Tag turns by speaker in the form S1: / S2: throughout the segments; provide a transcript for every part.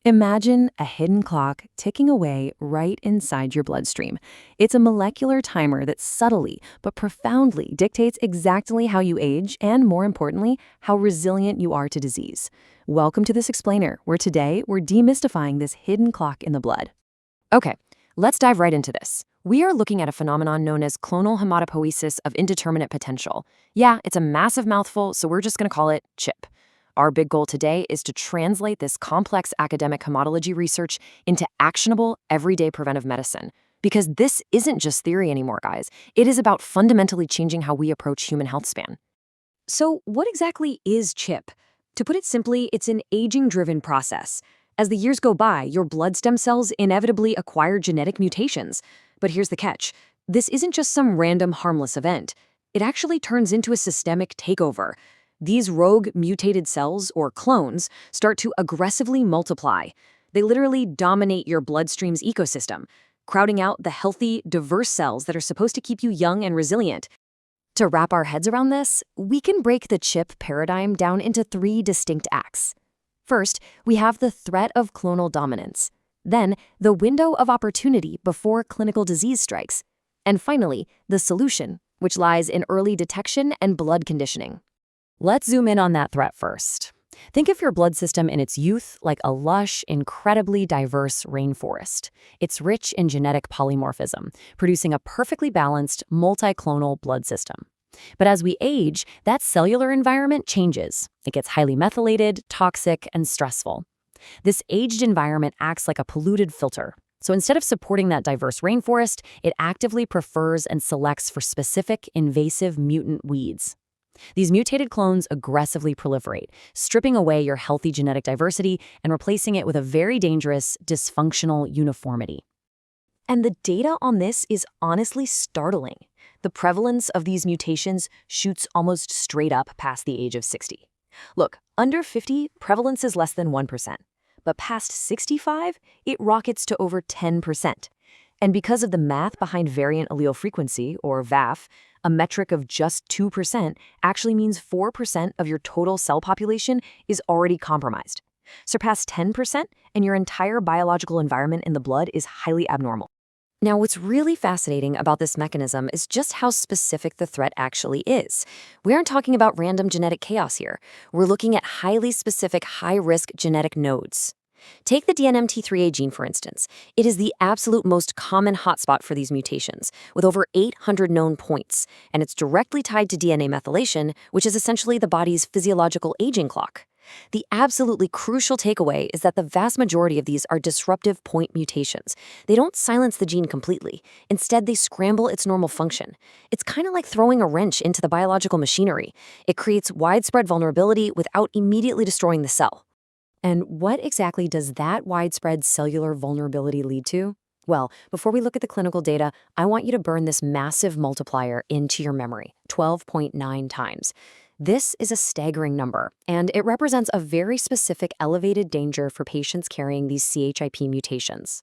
S1: Imagine a hidden clock ticking away right inside your bloodstream. It's a molecular timer that subtly but profoundly dictates exactly how you age and, more importantly, how resilient you are to disease. Welcome to This Explainer, where today we're demystifying this hidden clock in the blood. Okay, let's dive right into this. We are looking at a phenomenon known as clonal hematopoiesis of indeterminate potential. Yeah, it's a massive mouthful, so we're just going to call it CHIP. Our big goal today is to translate this complex academic hematology research into actionable, everyday preventive medicine. Because this isn't just theory anymore, guys. It is about fundamentally changing how we approach human health span. So, what exactly is CHIP? To put it simply, it's an aging-driven process. As the years go by, your blood stem cells inevitably acquire genetic mutations. But here's the catch. This isn't just some random harmless event. It actually turns into a systemic takeover. These rogue mutated cells, or clones, start to aggressively multiply. They literally dominate your bloodstream's ecosystem, crowding out the healthy, diverse cells that are supposed to keep you young and resilient. To wrap our heads around this, we can break the CHIP paradigm down into three distinct acts. First, we have the threat of clonal dominance. Then, the window of opportunity before clinical disease strikes. And finally, the solution, which lies in early detection and blood conditioning. Let's zoom in on that threat first. Think of your blood system in its youth like a lush, incredibly diverse rainforest. It's rich in genetic polymorphism, producing a perfectly balanced, multi-clonal blood system. But as we age, that cellular environment changes. It gets highly methylated, toxic, and stressful. This aged environment acts like a polluted filter. So instead of supporting that diverse rainforest, it actively prefers and selects for specific, invasive mutant weeds. These mutated clones aggressively proliferate, stripping away your healthy genetic diversity and replacing it with a very dangerous, dysfunctional uniformity. And the data on this is honestly startling. The prevalence of these mutations shoots almost straight up past the age of 60. Look, under 50, prevalence is less than 1%. But past 65, it rockets to over 10%. And because of the math behind variant allele frequency, or VAF, a metric of just 2% actually means 4% of your total cell population is already compromised. Surpass 10%, and your entire biological environment in the blood is highly abnormal. Now, what's really fascinating about this mechanism is just how specific the threat actually is. We aren't talking about random genetic chaos here. We're looking at highly specific, high-risk genetic nodes. Take the DNMT3A gene, for instance. It is the absolute most common hotspot for these mutations, with over 800 known points, and it's directly tied to DNA methylation, which is essentially the body's physiological aging clock. The absolutely crucial takeaway is that the vast majority of these are disruptive point mutations. They don't silence the gene completely. Instead, they scramble its normal function. It's kind of like throwing a wrench into the biological machinery. It creates widespread vulnerability without immediately destroying the cell. And what exactly does that widespread cellular vulnerability lead to? Well, before we look at the clinical data, I want you to burn this massive multiplier into your memory, 12.9 times. This is a staggering number, and it represents a very specific elevated danger for patients carrying these CHIP mutations.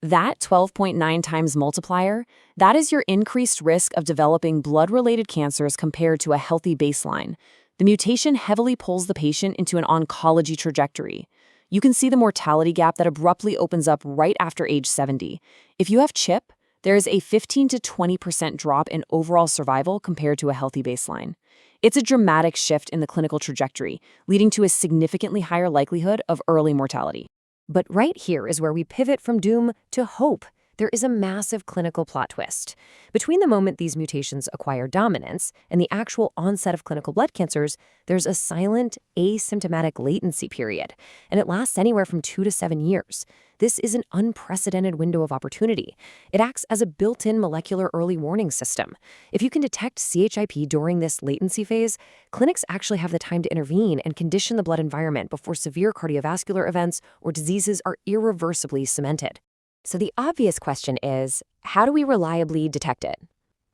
S1: That 12.9 times multiplier, that is your increased risk of developing blood-related cancers compared to a healthy baseline. The mutation heavily pulls the patient into an oncology trajectory. You can see the mortality gap that abruptly opens up right after age 70. If you have CHIP, there is a 15 to 20% drop in overall survival compared to a healthy baseline. It's a dramatic shift in the clinical trajectory, leading to a significantly higher likelihood of early mortality. But right here is where we pivot from doom to hope. There is a massive clinical plot twist. Between the moment these mutations acquire dominance and the actual onset of clinical blood cancers, there's a silent, asymptomatic latency period, and it lasts anywhere from 2 to 7 years. This is an unprecedented window of opportunity. It acts as a built-in molecular early warning system. If you can detect CHIP during this latency phase, clinics actually have the time to intervene and condition the blood environment before severe cardiovascular events or diseases are irreversibly cemented. So the obvious question is, how do we reliably detect it?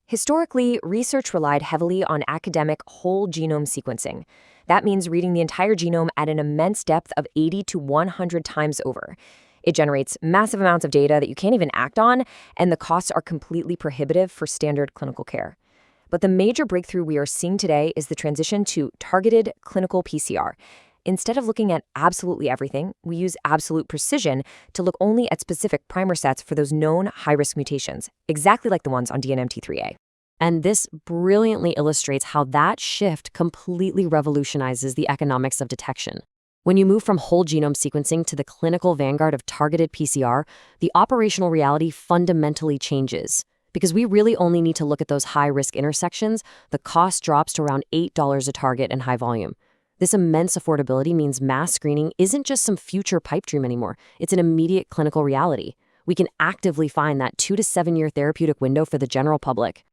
S1: Historically, research relied heavily on academic whole genome sequencing. That means reading the entire genome at an immense depth of 80 to 100 times over. It generates massive amounts of data that you can't even act on, and the costs are completely prohibitive for standard clinical care. But the major breakthrough we are seeing today is the transition to targeted clinical PCR. Instead of looking at absolutely everything, we use absolute precision to look only at specific primer sets for those known high-risk mutations, exactly like the ones on DNMT3A. And this brilliantly illustrates how that shift completely revolutionizes the economics of detection. When you move from whole genome sequencing to the clinical vanguard of targeted PCR, the operational reality fundamentally changes. Because we really only need to look at those high-risk intersections, the cost drops to around $8 a target in high volume. This immense affordability means mass screening isn't just some future pipe dream anymore. It's an immediate clinical reality. We can actively find that 2 to 7 year therapeutic window for the general public.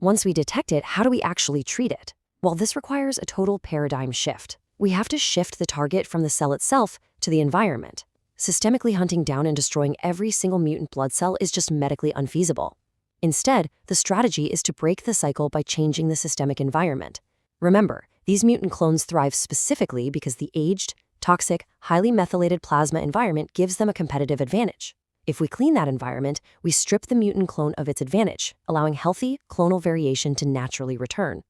S1: Once we detect it, how do we actually treat it? Well, this requires a total paradigm shift. We have to shift the target from the cell itself to the environment. Systemically hunting down and destroying every single mutant blood cell is just medically unfeasible. Instead, the strategy is to break the cycle by changing the systemic environment. Remember, these mutant clones thrive specifically because the aged, toxic, highly methylated plasma environment gives them a competitive advantage. If we clean that environment, we strip the mutant clone of its advantage, allowing healthy, clonal variation to naturally return.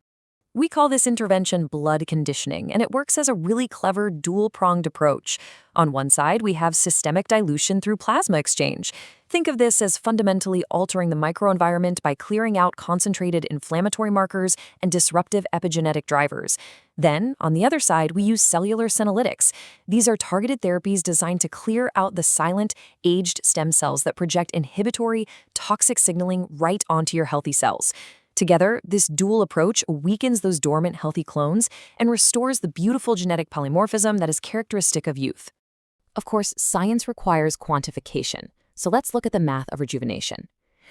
S1: We call this intervention blood conditioning, and it works as a really clever dual-pronged approach. On one side, we have systemic dilution through plasma exchange. Think of this as fundamentally altering the microenvironment by clearing out concentrated inflammatory markers and disruptive epigenetic drivers. Then, on the other side, we use cellular senolytics. These are targeted therapies designed to clear out the silent, aged stem cells that project inhibitory, toxic signaling right onto your healthy cells. Together, this dual approach weakens those dormant healthy clones and restores the beautiful genetic polymorphism that is characteristic of youth. Of course, science requires quantification, so let's look at the math of rejuvenation.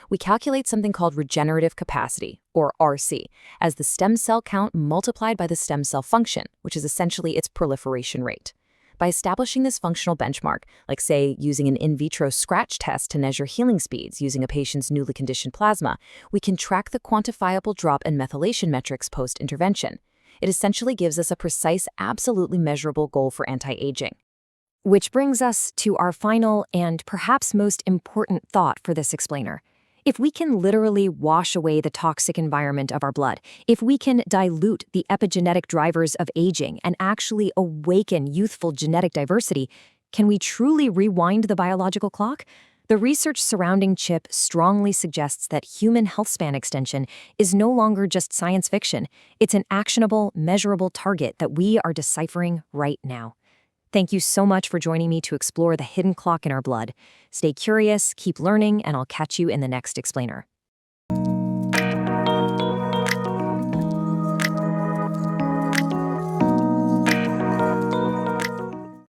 S1: We calculate something called regenerative capacity, or RC, as the stem cell count multiplied by the stem cell function, which is essentially its proliferation rate. By establishing this functional benchmark, like say using an in vitro scratch test to measure healing speeds using a patient's newly conditioned plasma, we can track the quantifiable drop in methylation metrics post-intervention. It essentially gives us a precise, absolutely measurable goal for anti-aging. Which brings us to our final and perhaps most important thought for this explainer. If we can literally wash away the toxic environment of our blood, if we can dilute the epigenetic drivers of aging and actually awaken youthful genetic diversity, can we truly rewind the biological clock? The research surrounding CHIP strongly suggests that human health span extension is no longer just science fiction. It's an actionable, measurable target that we are deciphering right now. Thank you so much for joining me to explore the hidden clock in our blood. Stay curious, keep learning, and I'll catch you in the next explainer.